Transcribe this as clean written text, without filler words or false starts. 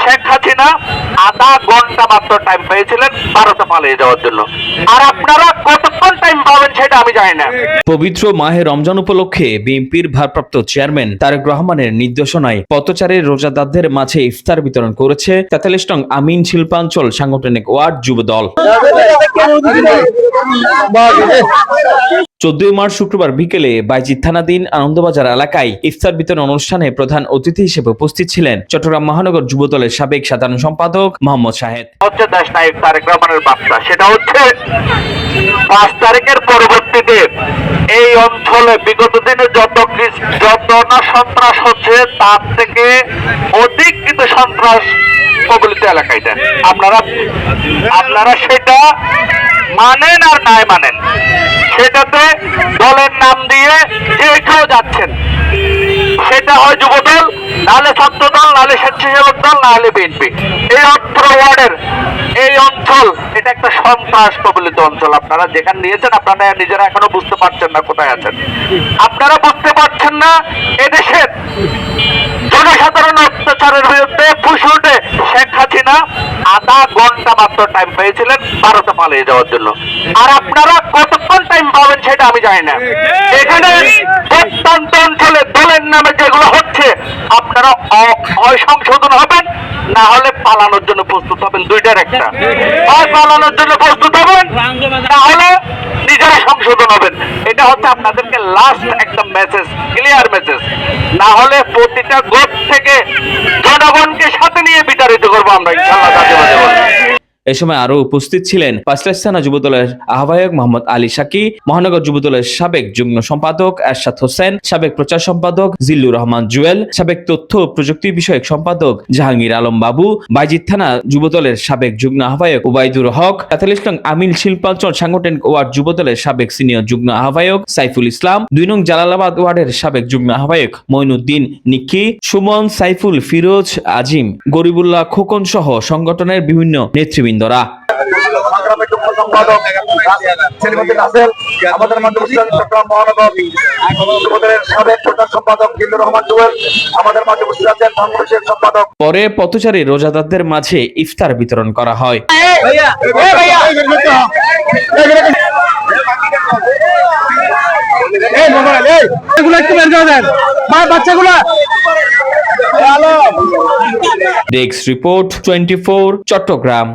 শেখ হাসিনা আধা ঘন্টা মাত্র টাইম পেয়েছিলেন ভারতে পালিয়ে যাওয়ার জন্য। আর আপনারা কতক্ষণ টাইম পাবেন সেটা আমি জানি না। পবিত্র মাহে রমজান উপলক্ষে বিএনপির ভারপ্রাপ্ত চেয়ারম্যান তারেক রহমানের নির্দেশনায় পথচারী রোজাদারদের মাঝে ইফতার বিতরণ করেছে ৪৩ নং আমিন শিল্পাঞ্চল সাংগঠনিক ওয়ার্ড যুবদল। ১৪ মার্চ শুক্রবার বিকেলে বাইজিদ থানাধীন আনন্দবাজার এলাকায় ইফতার বিতরণ অনুষ্ঠানে প্রধান অতিথি হিসেবে উপস্থিত ছিলেন চট্টগ্রাম মহানগর যুবদলের সাবেক সাধারণ সম্পাদক মোহাম্মদ শাহেদ। হচ্ছে দেশ নায়ক তারেক রহমানের বার্তা, সেটা হচ্ছে ৫ তারিখের পরবর্তীতে এই অঞ্চলে বিগত দিনে যত না সন্ত্রাস হচ্ছে তার থেকে অধিক কিন্তু সন্ত্রাস কবলিত এলাকায় দেন। আপনারা সেটা মানেন আর নাই মানেন, সেটাতে দলের নাম দিয়ে যে কেউ যাচ্ছেন, সেটা হয় যুবদল, নাহলে ছাত্রদল, নাহলে স্বেচ্ছাসেবক দল, নাহলে বিএনপি। এই অত্র ওয়ার্ডের এই অঞ্চল এটা একটা সন্ত্রাস কবলিত অঞ্চল। আপনারা যেখানে নিয়েছেন আপনারা নিজেরা এখনো বুঝতে পারছেন না কোথায় আছেন। আপনারা বুঝতে পারছেন না এদেশের জনসাধারণ অত্যাচারের বিরুদ্ধে ফুঁসে উঠে শেখ হাসিনা আধা ঘন্টা মাত্র টাইম পেয়েছিলেন ভারতে পালিয়ে যাওয়ার জন্য। আর আপনারা কতক্ষণ টাইম পাবেন সেটা আমি জানি না। এখানে প্রত্যন্ত অঞ্চলে দলের নামে যেগুলো হচ্ছে আপনারা হয় সংশোধন হবেন, না হলে পালানোর জন্য প্রস্তুত হবেন। দুইটার একটা, হয় পালানোর জন্য প্রস্তুত হবেন, না হলে নিজেরা সংশোধন হবেন। এটা হচ্ছে আপনাদেরকে লাস্ট একটা মেসেজ, ক্লিয়ার মেসেজ। না হলে প্রতিটা গোট থেকে জনগণকে সাথে নিয়ে বিতাড়িত করবো আমরা ইনশাআল্লাহ। এ সময় আরো উপস্থিত ছিলেন পাঁচলাইশ থানা যুবদলের আহ্বায়ক মোহাম্মদ আলী সাকি, মহানগর যুবদলের সাবেক যুগ্ম সম্পাদক এরশাদ হোসেন, সাবেক প্রচার সম্পাদক জিল্লুর রহমান জুয়েল, সাবেক তথ্য প্রযুক্তি বিষয়ক সম্পাদক জাহাঙ্গীর আলম বাবু, বাইজিদ থানা যুবদলের সাবেক যুগ্ম আহ্বায়ক ওবায়দুর হক, ৪৩ নং আমিন শিল্পাঞ্চল সাংগঠনিক ওয়ার্ড যুবদলের সাবেক সিনিয়র যুগ্ম আহ্বায়ক সাইফুল ইসলাম, ২ নং জালালাবাদ ওয়ার্ডের সাবেক যুগ্ম আহ্বায়ক মঈনুদ্দিন নিক্কি, সুমন, সাইফুল, ফিরোজ, আজিম, গরিবুল্লাহ খোকন সহ সংগঠনের বিভিন্ন নেতৃবৃন্দ। পরে পথচারী রোজাদারদের মাঝে ইফতার বিতরণ করা হয়। Desk report 24 Chittagong.